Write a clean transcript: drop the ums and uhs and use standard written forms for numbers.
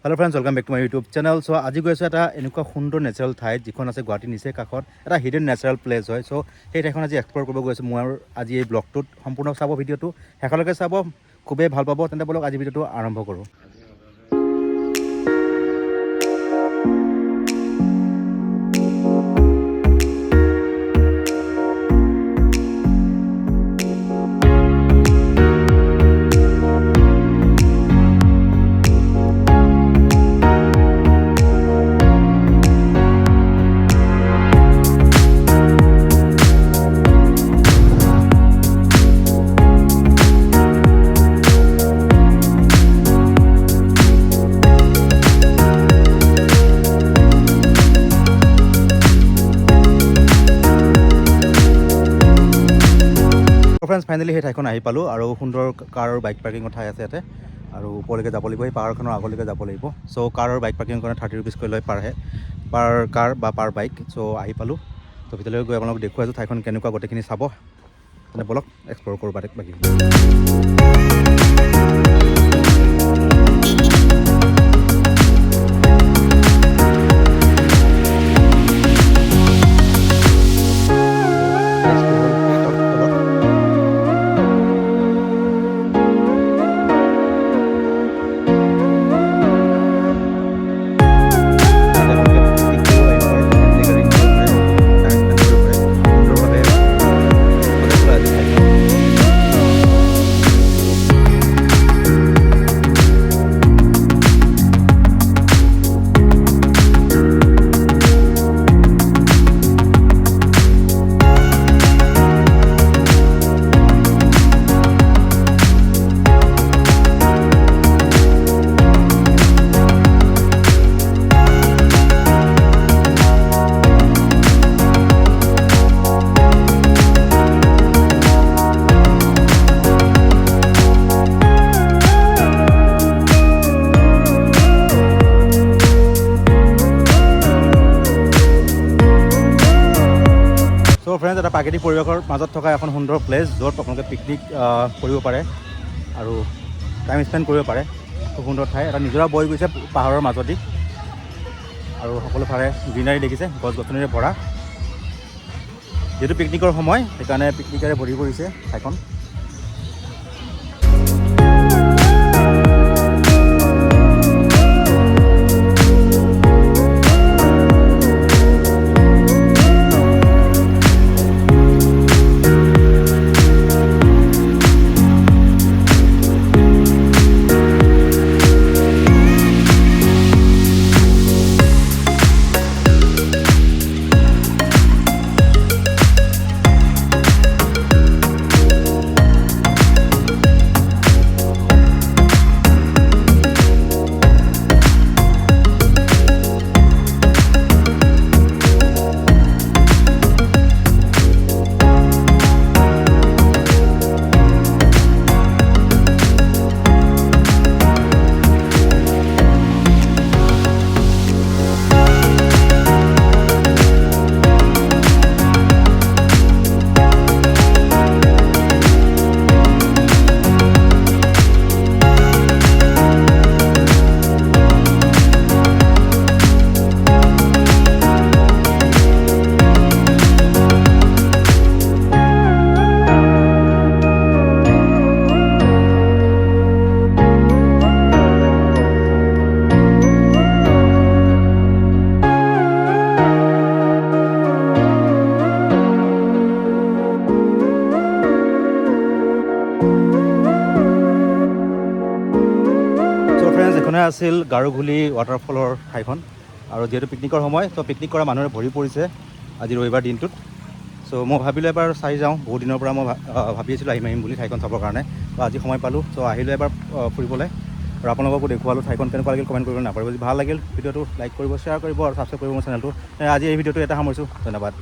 hello friends welcome back to my YouTube channel so आज गई এটা এনেকুৱা সুন্দৰ নেচাৰেল ঠাইত যিখন আছে গুৱাহাটী নিচে কাষত এটা হিডেন নেচাৰেল প্লেস হয় সো সেই ঠাইখন আজি এক্সপ্লোৰ কৰিব গৈছো মই আজি এই ব্লগটোত সম্পূৰ্ণ চাব ভিডিঅ'টো শেষলৈকে চাব খুবেই ভাল পাব তেন্তে বলক আজি ভিডিঅ'টো আৰম্ভ কৰোঁ फ्रेंड्स फाइनली সেই ঠাইখন আহি পালোঁ আৰু সুন্দৰ কাৰ আৰু বাইক পাৰ্কিঙৰ ঠাই আছে ইয়াতে আৰু ওপৰলৈকে যাব লাগিব এই পাহাৰখনৰ আগলৈকে যাব লাগিব সো কাৰ আৰু বাইক পাৰ্কিঙৰ কাৰণে 30 रुपीसকৈ লয় পাৰ কাৰ বা পাৰ বাইক সো আহি পালোঁ তো ভিতৰলৈ গৈ আপোনালোকক দেখুৱাইছোঁ ঠাইখন কেনেকুৱা গোটেইখিনি চাব তেনে বলক এক্সপ্ল'ৰ কৰোঁ বাকী সো ফ্ৰেণ্ডছ এটা প্ৰাকৃতিক পৰিৱেশৰ মাজত থকা এখন সুন্দৰ প্লেচ য'ত আপোনালোকে পিকনিক কৰিব পাৰে আৰু টাইম স্পেণ্ড কৰিব পাৰে খুব সুন্দৰ ঠাই এটা নিজৰা বৈ গৈছে পাহাৰৰ মাজদি আৰু সকলোফালে গ্ৰীনাৰী দেখিছে গছ গছনিৰে ভৰা যিহেতু পিকনিকৰ সময় সেইকাৰণে পিকনিকাৰে ভৰি পৰিছে ঠাইখন এখনে আছিল গাৰুঘুলি ৱাটাৰফলৰ ঠাইখন আৰু যেহেতু পিকনিকৰ সময় তো পিকনিক কৰা মানুহে ভৰি পৰিছে আজি ৰবিবাৰ দিনটোত সো মই ভাবিলোঁ এবাৰ চাই যাওঁ বহুত দিনৰ পৰা মই ভাবি আছিলোঁ আহিম বুলি ঠাইখন চাবৰ কাৰণে তো আজি সময় পালোঁ সো আহিলোঁ এবাৰ ফুৰিবলৈ আৰু আপোনালোককো দেখুৱালোঁ ঠাইখন কেনেকুৱা লাগিল কমেণ্ট কৰিব নাপাহৰিব যদি ভাল লাগিল ভিডিঅ'টো লাইক কৰিব শ্বেয়াৰ কৰিব আৰু ছাবস্ক্ৰাইব কৰিব মোৰ চেনেলটো আজি এই ভিডিঅ'টো এটা সামৰিছোঁ ধন্যবাদ